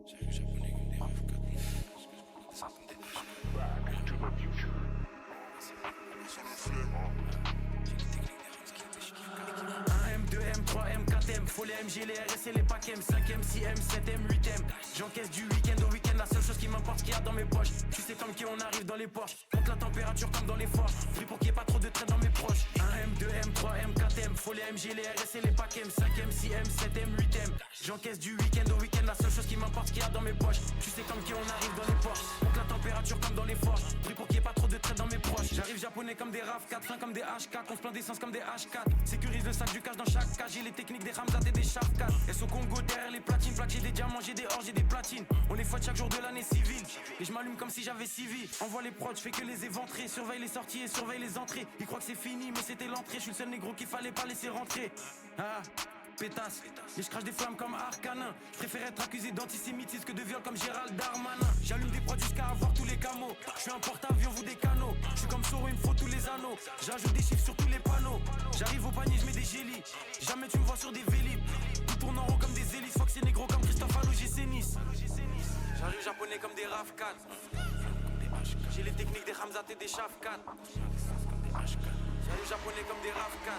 Back to the future. 1M, 2M, 3M, 4M, faut les MG, les RS et les packs M, 5M, 6M, 7M, 8M. J'encaisse du week-end au week-end, la seule chose qui m'importe, qu'il y a dans mes poches. Tu sais comme qui on arrive dans les Porsche, compte la température comme dans les forges. Pris pour qu'il n'y ait pas trop de traîne dans mes proches. 1M, 2M, 3M, 4M, faut les MG, les RS et les packs M, 5M, 6M, 7M, 8M. J'encaisse du week-end au week-end, la seule chose qui m'importe, qu'il y a dans mes poches. Tu sais comme qui on arrive dans les Porsche, compte la température comme dans les forges. Pris pour qu'il n'y ait pas trop de traîne dans mes proches. J'arrive japonais comme des RAV4, fin comme des H4, on se plaint d'essence comme des H4. Sécurise le sac du cash dans chaque cage, j'ai les techniques des Ramzat et des Shafkat. Elles au Congo derrière les platines, plaques j'ai des diamants, j'ai des or, j'ai des platines. On les fouette chaque jour de l'année civile, et je m'allume comme si j'avais 6 vies. Envoie les prods, je fais que les éventrer, surveille les sorties et surveille les entrées. Ils croient que c'est fini mais c'était l'entrée, je suis le seul négro qu'il fallait pas laisser rentrer. Ah pétasse, et je crache des flammes comme Arcanin. Je préfère être accusé d'antisémitisme que de viol comme Gérald Darmanin. J'allume des prods jusqu'à avoir tous les camos. Je suis un porte-avions, vous des canaux. Je suis comme Soro, il me faut tous les anneaux. J'ajoute des chiffres sur tous les panneaux. J'arrive au panier, je mets des gélis. Jamais tu me vois sur des vélib. Tout tourne en rond comme des hélices. Fox et négro comme Christophe à l'OGC Nice. J'arrive japonais comme des RAV4. J'ai les techniques des Hamzat et des Shafkat. J'arrive japonais comme des RAV4.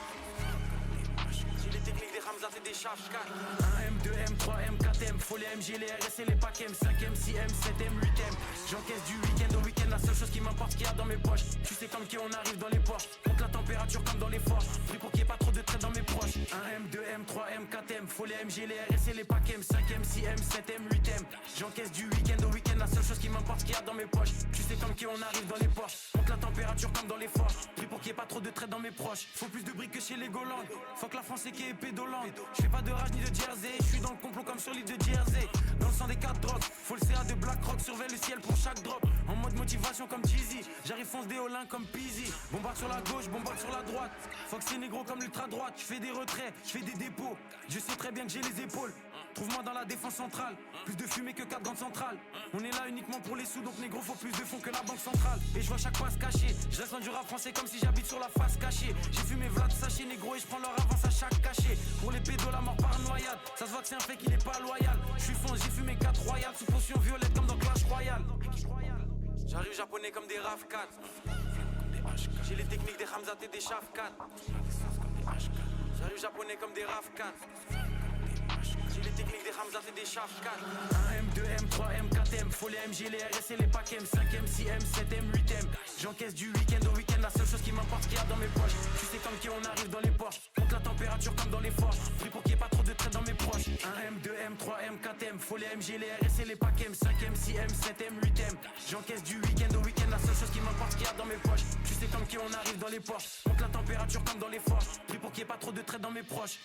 J'ai les techniques des Ramzat et des Shafkat. 1M, 2M, 3M, 4M, faut les MG, les RS et les packs M, 5M, 6M, 7M, 8M. J'encaisse du week-end au week-end, la seule chose qui m'importe, qu'il y a dans mes poches. Tu sais comme qui on arrive dans les Porsche, compte la température comme dans les forges. Pris pour qu'il n'y ait pas trop de traite dans mes proches. 1M, 2M, 3M, 4M, faut les MG, les RS et les packs M, 5M, 6M, 7M, 8M. J'encaisse du week-end au week-end, la seule chose qui m'importe, qu'il y a dans mes poches. Tu sais comme qui on arrive dans les Porsche, compte la température comme dans les forges. Pris pour qu'il n'y ait pas trop de traite dans mes proches. Faut plus de briques que chez les Golandes. Faut que la France est qui est pédolente. Je fais pas de rage ni de jersey, je suis dans le complot comme sur l'île de Jersey. Dans le sang des 4 drogues, faut le CA de Black Rock, surveille le ciel pour chaque drop. En mode motivation comme Jeezy, j'arrive fonce des Olins comme Peasy. Bombarde sur la gauche, bombarde sur la droite. Fox c'est négro comme l'ultra droite, je fais des retraits, je fais des dépôts. Je sais très bien que j'ai les épaules. Trouve-moi dans la défense centrale, plus de fumée que 4 grandes centrales. On est là uniquement pour les sous, donc négro faut plus de fonds que la banque centrale. Et je vois chaque passe cachée, je reste dans du rap français comme si j'habite sur la face cachée. J'ai fumé Vlad sachet négro et je prends leur avance à chaque cachet. Pour les pédos la mort par noyade, ça se voit que c'est un fait qu'il est pas loyal. Je suis fonce, j'ai fumé 4 royales sous potion violette comme dans Clash Royale. J'arrive japonais comme des RAV4. J'ai les techniques des Hamzat et des Shafkat. J'arrive japonais comme des RAV4. J'ai les techniques des Hamzat et des Shafkat. 1M, 2M, 3M, 4M, faut les MG, les RS et les packs M, 5M, 6M, 7M, 8M. J'encaisse du week-end au week-end, la seule chose qui m'importe, qu'il y a dans mes poches. Tu sais comme qui on arrive dans les Porsche, compte la température comme dans les forges. Pris pour qu'il n'y ait pas trop de traite dans mes proches. 1M, 2M, 3M, 4M, faut les MG, les RS et les packs M, 5M, 6M, 7M, 8M. J'encaisse du week-end au week-end, la seule chose qui m'importe, qu'il y a dans mes poches. Tu sais comme qui on arrive dans les Porsche, compte la température comme dans les forges. Pris pour qu'il n'y ait pas trop de traite dans mes proches.